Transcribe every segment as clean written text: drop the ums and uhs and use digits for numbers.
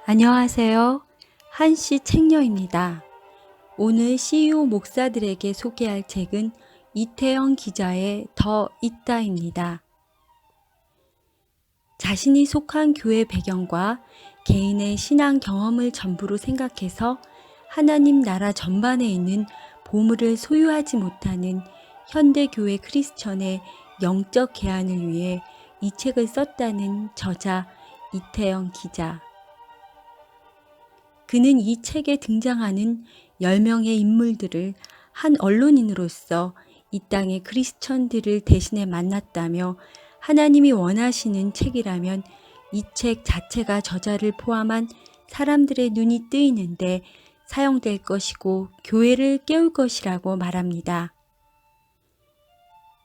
안녕하세요. 한씨 책녀입니다. 오늘 CEO 목사들에게 소개할 책은 이태영 기자의 더 있다입니다. 자신이 속한 교회 배경과 개인의 신앙 경험을 전부로 생각해서 하나님 나라 전반에 있는 보물을 소유하지 못하는 현대교회 크리스천의 영적 개안을 위해 이 책을 썼다는 저자 이태영 기자. 그는 이 책에 등장하는 10명의 인물들을 한 언론인으로서 이 땅의 크리스천들을 대신해 만났다며 하나님이 원하시는 책이라면 이 책 자체가 저자를 포함한 사람들의 눈이 뜨이는데 사용될 것이고 교회를 깨울 것이라고 말합니다.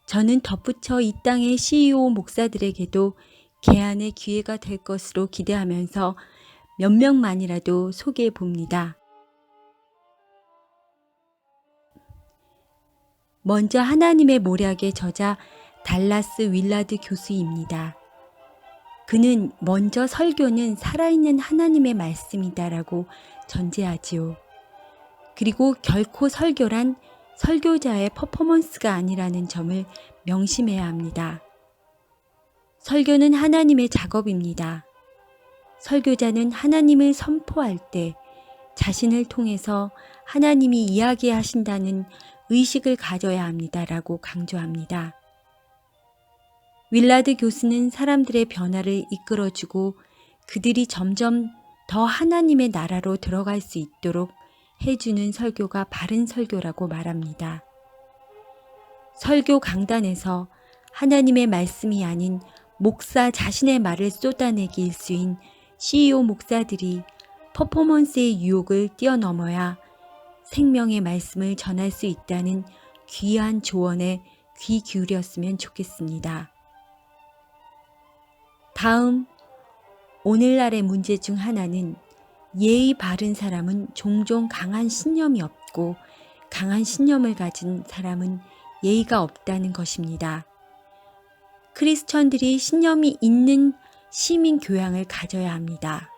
저는 덧붙여 이 땅의 CEO 목사들에게도 개안의 기회가 될 것으로 기대하면서 몇 명만이라도 소개해 봅니다. 먼저 하나님의 모략의 저자 달라스 윌라드 교수입니다. 그는 먼저 설교는 살아있는 하나님의 말씀이다라고 전제하지요. 그리고 결코 설교란 설교자의 퍼포먼스가 아니라는 점을 명심해야 합니다. 설교는 하나님의 작업입니다. 설교자는 하나님을 선포할 때 자신을 통해서 하나님이 이야기하신다는 의식을 가져야 합니다라고 강조합니다. 윌라드 교수는 사람들의 변화를 이끌어주고 그들이 점점 더 하나님의 나라로 들어갈 수 있도록 해주는 설교가 바른 설교라고 말합니다. 설교 강단에서 하나님의 말씀이 아닌 목사 자신의 말을 쏟아내기 일수인 CEO 목사들이 퍼포먼스의 유혹을 뛰어넘어야 생명의 말씀을 전할 수 있다는 귀한 조언에 귀 기울였으면 좋겠습니다. 다음, 오늘날의 문제 중 하나는 예의 바른 사람은 종종 강한 신념이 없고 강한 신념을 가진 사람은 예의가 없다는 것입니다. 크리스천들이 신념이 있는 시민 교양을 가져야 합니다.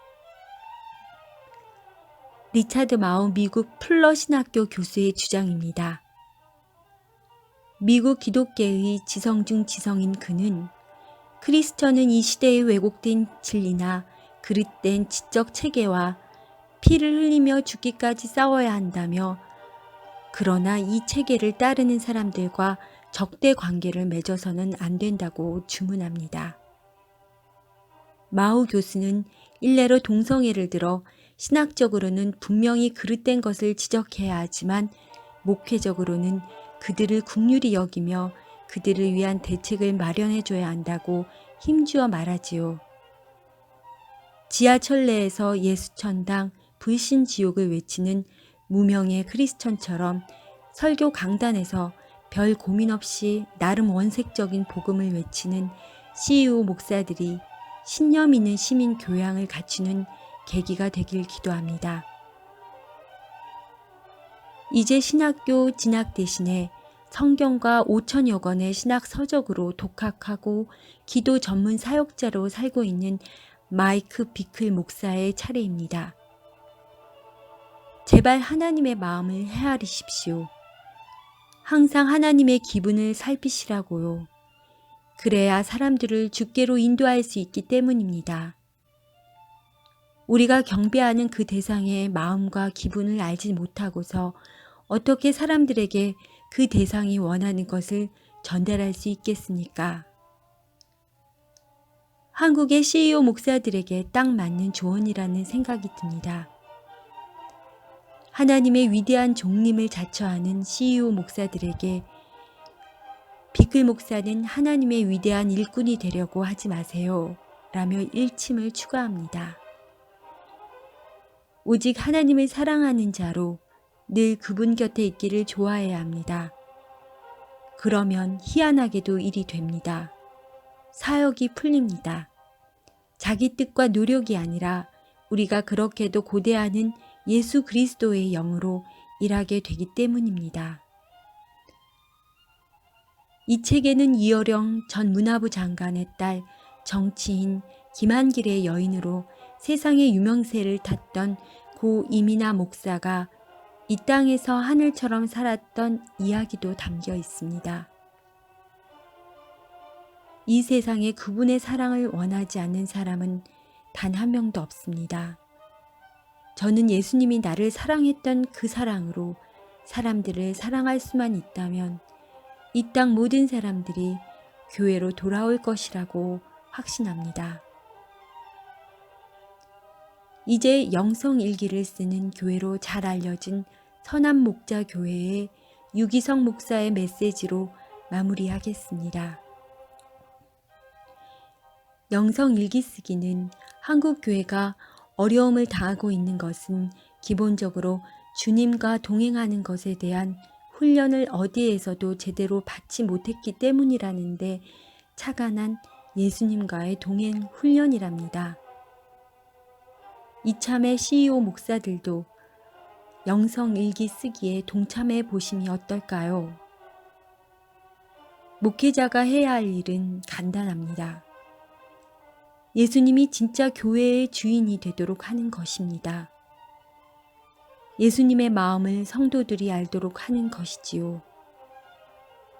리차드 마우 미국 풀러 신학교 교수의 주장입니다. 미국 기독계의 지성 중 지성인 그는 크리스천은 이 시대의 왜곡된 진리나 그릇된 지적 체계와 피를 흘리며 죽기까지 싸워야 한다며 그러나 이 체계를 따르는 사람들과 적대 관계를 맺어서는 안 된다고 주문합니다. 마우 교수는 일례로 동성애를 들어 신학적으로는 분명히 그릇된 것을 지적해야 하지만 목회적으로는 그들을 긍휼히 여기며 그들을 위한 대책을 마련해 줘야 한다고 힘주어 말하지요. 지하철 내에서 예수천당, 불신지옥을 외치는 무명의 크리스천처럼 설교 강단에서 별 고민 없이 나름 원색적인 복음을 외치는 CEO 목사들이 신념 있는 시민 교양을 갖추는 계기가 되길 기도합니다. 이제 신학교 진학 대신에 성경과 5천여 권의 신학 서적으로 독학하고 기도 전문 사역자로 살고 있는 마이크 비클 목사의 차례입니다. 제발 하나님의 마음을 헤아리십시오. 항상 하나님의 기분을 살피시라고요. 그래야 사람들을 주께로 인도할 수 있기 때문입니다. 우리가 경배하는 그 대상의 마음과 기분을 알지 못하고서 어떻게 사람들에게 그 대상이 원하는 것을 전달할 수 있겠습니까? 한국의 CEO 목사들에게 딱 맞는 조언이라는 생각이 듭니다. 하나님의 위대한 종림을 자처하는 CEO 목사들에게 비클 목사는 하나님의 위대한 일꾼이 되려고 하지 마세요. 라며 일침을 추가합니다. 오직 하나님을 사랑하는 자로 늘 그분 곁에 있기를 좋아해야 합니다. 그러면 희한하게도 일이 됩니다. 사역이 풀립니다. 자기 뜻과 노력이 아니라 우리가 그렇게도 고대하는 예수 그리스도의 영으로 일하게 되기 때문입니다. 이 책에는 이어령 전 문화부 장관의 딸 정치인 김한길의 여인으로 세상의 유명세를 탔던 고 이민아 목사가 이 땅에서 하늘처럼 살았던 이야기도 담겨 있습니다. 이 세상에 그분의 사랑을 원하지 않는 사람은 단 한 명도 없습니다. 저는 예수님이 나를 사랑했던 그 사랑으로 사람들을 사랑할 수만 있다면 이 땅 모든 사람들이 교회로 돌아올 것이라고 확신합니다. 이제 영성일기를 쓰는 교회로 잘 알려진 선한목자교회의 유기성 목사의 메시지로 마무리하겠습니다. 영성일기 쓰기는 한국 교회가 어려움을 당하고 있는 것은 기본적으로 주님과 동행하는 것에 대한 훈련을 어디에서도 제대로 받지 못했기 때문이라는데 착안한 예수님과의 동행 훈련이랍니다. 이참에 CEO 목사들도 영성일기 쓰기에 동참해 보심이 어떨까요? 목회자가 해야 할 일은 간단합니다. 예수님이 진짜 교회의 주인이 되도록 하는 것입니다. 예수님의 마음을 성도들이 알도록 하는 것이지요.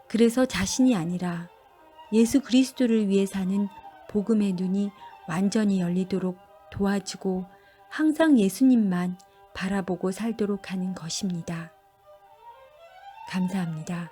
그래서 자신이 아니라 예수 그리스도를 위해 사는 복음의 눈이 완전히 열리도록 도와주고 항상 예수님만 바라보고 살도록 하는 것입니다. 감사합니다.